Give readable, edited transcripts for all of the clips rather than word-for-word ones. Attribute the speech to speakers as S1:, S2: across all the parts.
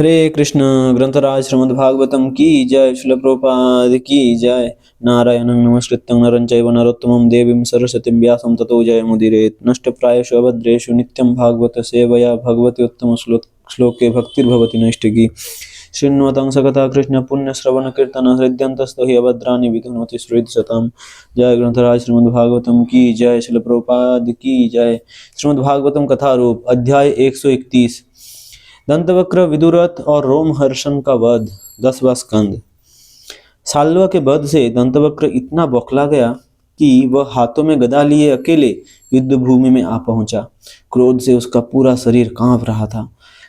S1: हरे कृष्ण। ग्रंथराज श्रीमद्भागवतम की जय। श्रील प्रभुपाद की जय। नारायणं नमस्कृत्यं नरं चैव नरोत्तमं देवीं सरस्वतीं व्यासं ततो जयमुदीरयेत्। नष्टप्रायेषु अभद्रेषु नित्यं भागवत सेवया भगवती उत्तम श्लोके भक्तिर्भवति नैष्टिकी। शृण्वतं सकथा कृष्ण पुण्यश्रवण कीर्तन हृद्यन्तस्थो हि अभद्राणि विधुनोति श्रुतिसताम्। जय ग्रंथराज श्रीमद्भागवतम की जय। श्रील प्रभुपाद की जय। श्रीमद्भागवतम कथा रूप अध्याय 131। दंतवक्र विदुरथ और रोमहर्षण का वध। 10वां स्कंद। साल्व के वध से दंतवक्र इतना बौखला गया कि वह हाथों में गदा लिए अकेले युद्ध भूमि में आ पहुंचा। क्रोध से उसका पूरा शरीर कांप रहा था।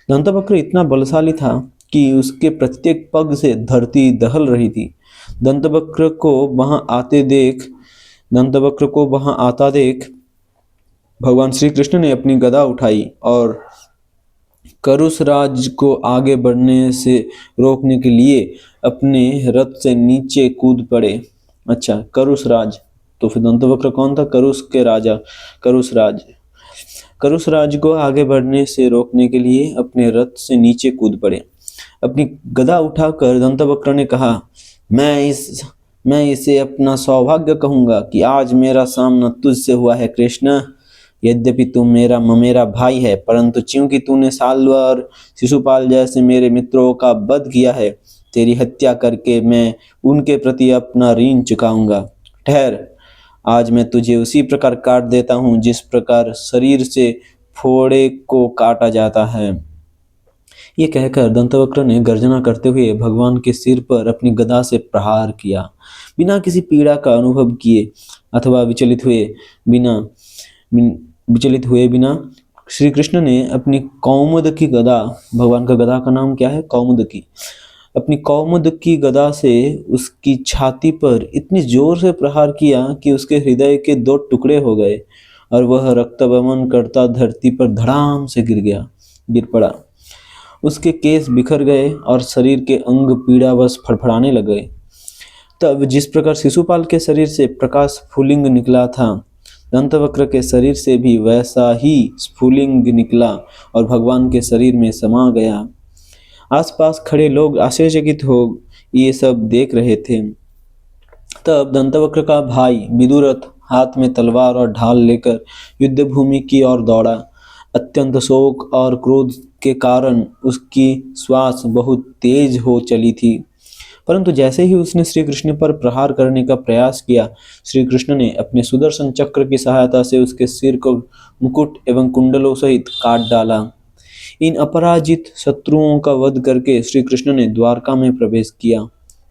S1: दंतवक्र इतना बलशाली था कि उसके प्रत्येक पग से धरती दहल रही थी। दंतवक्र को वहां आता देख भगवान श्री कृष्ण ने अपनी गदा उठाई और करुषराज को आगे बढ़ने से रोकने के लिए अपने रथ से नीचे कूद पड़े। अच्छा, करुषराज तो फिर दंतवक्र कौन था? करुष के राजा करुषराज। करुषराज को आगे बढ़ने से रोकने के लिए अपने रथ से नीचे कूद पड़े। अपनी गदा उठाकर दंतवक्र ने कहा, मैं इसे अपना सौभाग्य कहूंगा कि आज मेरा सामना तुझसे हुआ है कृष्ण। यद्यपि तू मेरा ममेरा भाई है, परंतु चूंकि तूने साल्व और शिशुपाल जैसे मेरे मित्रों का वध किया है, तेरी हत्या करके मैं उनके प्रति अपना ऋण चुकाऊंगा। ठहर, आज मैं तुझे उसी प्रकार काट देता हूँ जिस प्रकार शरीर से फोड़े को काटा जाता है। ये कहकर दंतवक्र ने गर्जना करते हुए भगवान के सिर पर अपनी गदा से प्रहार किया। बिना किसी पीड़ा का अनुभव किए अथवा विचलित हुए बिना श्री कृष्ण ने अपनी कौमुदकी गदा, भगवान का गदा का नाम क्या है? कौमुदकी। अपनी कौमुदकी गदा से उसकी छाती पर इतनी जोर से प्रहार किया कि उसके हृदय के 2 टुकड़े हो गए और वह रक्तबमन करता धरती पर धड़ाम से गिर पड़ा। उसके केस बिखर गए और शरीर के अंग पीड़ावश फड़फड़ाने लगे। तब जिस प्रकार शिशुपाल के शरीर से प्रकाश स्फुलिंग निकला था, दंतवक्र के शरीर से भी वैसा ही स्फुलिंग निकला और भगवान के शरीर में समा गया। आसपास खड़े लोग आश्चर्यचकित हो ये सब देख रहे थे। तब दंतवक्र का भाई विदुरथ हाथ में तलवार और ढाल लेकर युद्ध भूमि की ओर दौड़ा। अत्यंत शोक और क्रोध के कारण उसकी श्वास बहुत तेज हो चली थी, परंतु जैसे ही उसने श्री कृष्ण पर प्रहार करने का प्रयास किया, श्री कृष्ण ने अपने सुदर्शन चक्र की सहायता से उसके सिर को मुकुट एवं कुंडलों सहित काट डाला। इन अपराजित शत्रुओं का वध करके श्री कृष्ण ने द्वारका में प्रवेश किया।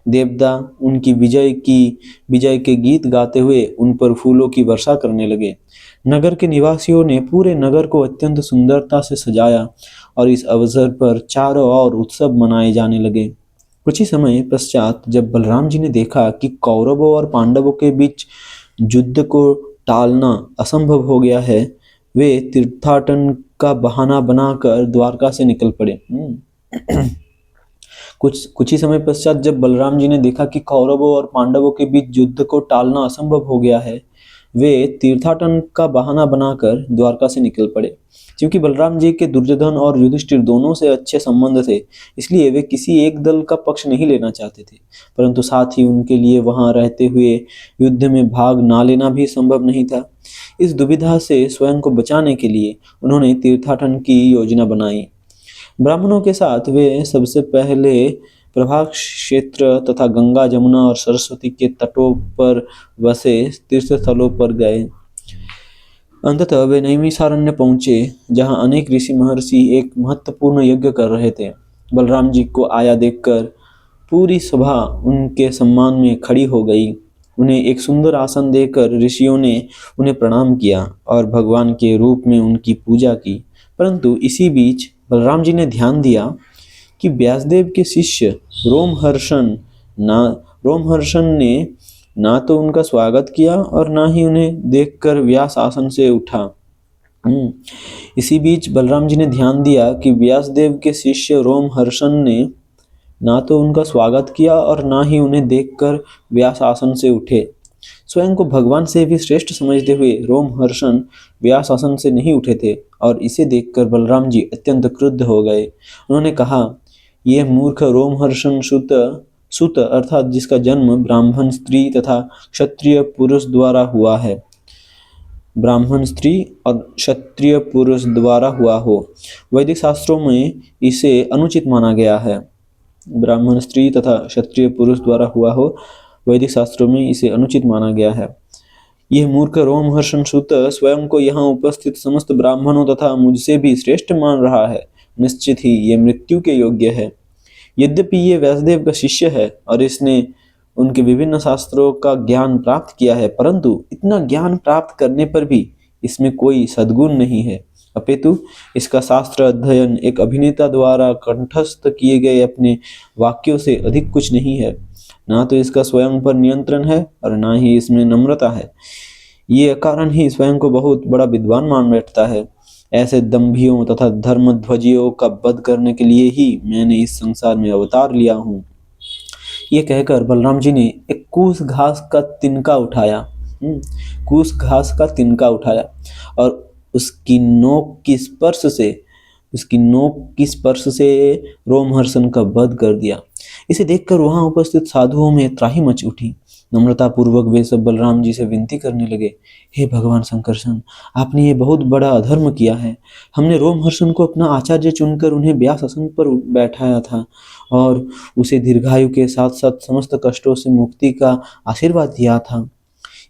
S1: देवता उनकी विजय के गीत गाते हुए उन पर फूलों की वर्षा करने लगे। नगर के निवासियों ने पूरे नगर को अत्यंत सुंदरता से सजाया और इस अवसर पर चारों ओर उत्सव मनाए जाने लगे। कुछ ही समय पश्चात जब बलराम जी ने देखा कि कौरवों और पांडवों के बीच युद्ध को टालना असंभव हो गया है, वे तीर्थाटन का बहाना बनाकर द्वारका से निकल पड़े। कुछ ही समय पश्चात जब बलराम जी ने देखा कि कौरवों और पांडवों के बीच युद्ध को टालना असंभव हो गया है, वे तीर्थाटन का बहाना बनाकर द्वारका से निकल पड़े। क्योंकि बलराम जी के दुर्योधन और युधिष्ठिर दोनों से अच्छे संबंध थे, इसलिए वे किसी एक दल का पक्ष नहीं लेना चाहते थे, परंतु साथ ही उनके लिए वहां रहते हुए युद्ध में भाग ना लेना भी संभव नहीं था। इस दुविधा से स्वयं को बचाने के लिए उन्होंने तीर्थाटन की योजना बनाई। ब्राह्मणों के साथ वे सबसे पहले प्रभास क्षेत्र तथा गंगा, जमुना और सरस्वती के तटों पर बसे तीर्थ स्थलों पर गए। अंततः वे नैमिषारण्य पहुंचे, जहां अनेक ऋषि महर्षि एक महत्वपूर्ण यज्ञ कर रहे थे। बलराम जी को आया देखकर पूरी सभा उनके सम्मान में खड़ी हो गई। उन्हें एक सुंदर आसन देकर ऋषियों ने उन्हें प्रणाम किया और भगवान के रूप में उनकी पूजा की। परंतु इसी बीच बलराम जी ने ध्यान दिया कि व्यासदेव के शिष्य रोमहर्षण ने ना तो उनका स्वागत किया और ना ही उन्हें देखकर व्यास आसन से उठा। इसी बीच बलराम जी ने ध्यान दिया कि व्यासदेव के शिष्य रोमहर्षण ने ना तो उनका स्वागत किया और ना ही उन्हें देखकर व्यास आसन से उठे। स्वयं को भगवान से भी श्रेष्ठ समझते हुए रोमहर्षण व्यास आसन से नहीं उठे थे और इसे देखकर बलराम जी अत्यंत क्रुद्ध हो गए। उन्होंने कहा, ये मूर्ख रोमहर्षण सुत अर्थात जिसका जन्म ब्राह्मण स्त्री तथा क्षत्रिय पुरुष द्वारा हुआ है, ब्राह्मण स्त्री और क्षत्रिय पुरुष द्वारा हुआ हो, वैदिक शास्त्रों में इसे अनुचित माना गया है। ब्राह्मण स्त्री तथा क्षत्रिय पुरुष द्वारा हुआ हो, वैदिक शास्त्रों में इसे अनुचित माना गया है। यह मूर्ख रोमहर्षण सुत स्वयं को यहाँ उपस्थित समस्त ब्राह्मणों तथा मुझसे भी श्रेष्ठ मान रहा है। निश्चित ही ये मृत्यु के योग्य है। यद्यपि ये व्यासदेव का शिष्य है और इसने उनके विभिन्न शास्त्रों का ज्ञान प्राप्त किया है, परंतु इतना ज्ञान प्राप्त करने पर भी इसमें कोई सद्गुण नहीं है, अपितु इसका शास्त्र अध्ययन एक अभिनेता द्वारा कंठस्थ किए गए अपने वाक्यों से अधिक कुछ नहीं है। ना तो इसका स्वयं पर नियंत्रण है और ना ही इसमें नम्रता है। ये कारण ही स्वयं को बहुत बड़ा विद्वान मान बैठता है। ऐसे दंभियों तथा धर्मध्वजियों का वध करने के लिए ही मैंने इस संसार में अवतार लिया हूँ। ये कहकर बलराम जी ने एक कूस घास का तिनका उठाया, कूस घास का तिनका उठाया और उसकी नोक की स्पर्श से रोमहर्षण का वध कर दिया। इसे देखकर वहां उपस्थित साधुओं में त्राही मच उठी। नम्रता पूर्वक वे सब बलराम जी से विनती करने लगे, हे भगवान संकर्षण, आपने ये बहुत बड़ा अधर्म किया है। हमने रोमहर्षण को अपना आचार्य चुनकर उन्हें व्यास आसन पर बैठाया था और उसे दीर्घायु के साथ साथ समस्त कष्टों से मुक्ति का आशीर्वाद दिया था।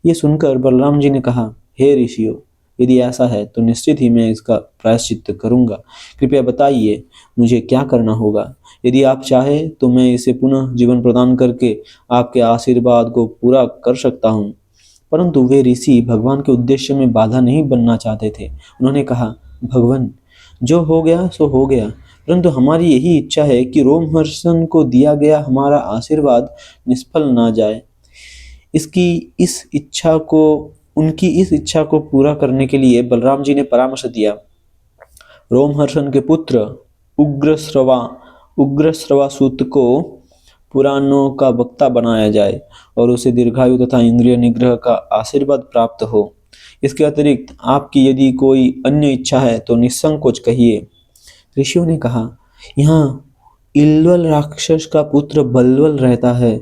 S1: ये सुनकर बलराम जी ने कहा, हे ऋषियों, यदि ऐसा है तो निश्चित ही मैं इसका प्रायश्चित्त करूंगा। कृपया बताइए मुझे क्या करना होगा। यदि आप चाहे तो मैं इसे पुनः जीवन प्रदान करके आपके आशीर्वाद को पूरा कर सकता हूँ। परंतु वे ऋषि भगवान के उद्देश्य में बाधा नहीं बनना चाहते थे। उन्होंने कहा, भगवान, जो हो गया सो हो गया, परंतु हमारी यही इच्छा है कि रोमहर्षण को दिया गया हमारा आशीर्वाद निष्फल ना जाए। उनकी इस इच्छा को पूरा करने के लिए बलराम जी ने परामर्श दिया। रोमहर्षण के पुत्र उग्रश्रवासुत को पुराणों का वक्ता बनाया जाए और उसे दीर्घायु तथा इंद्रिय निग्रह का आशीर्वाद प्राप्त हो। इसके अतिरिक्त आपकी यदि कोई अन्य इच्छा है तो निसंकोच कहिए। ऋषियों ने कहा, यहाँ इल्वल राक्षस का पुत्र बलवल रहता है।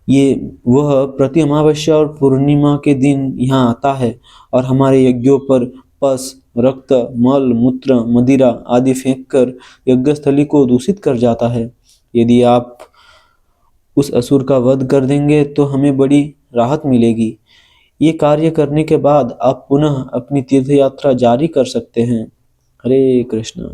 S1: वह प्रति अमावस्या और पूर्णिमा के दिन यहाँ आता है और हमारे यज्ञों पर पस, रक्त, मल, मूत्र, मदिरा आदि फेंककर यज्ञस्थली को दूषित कर जाता है। यदि आप उस असुर का वध कर देंगे तो हमें बड़ी राहत मिलेगी। ये कार्य करने के बाद आप पुनः अपनी तीर्थ यात्रा जारी कर सकते हैं। हरे कृष्ण।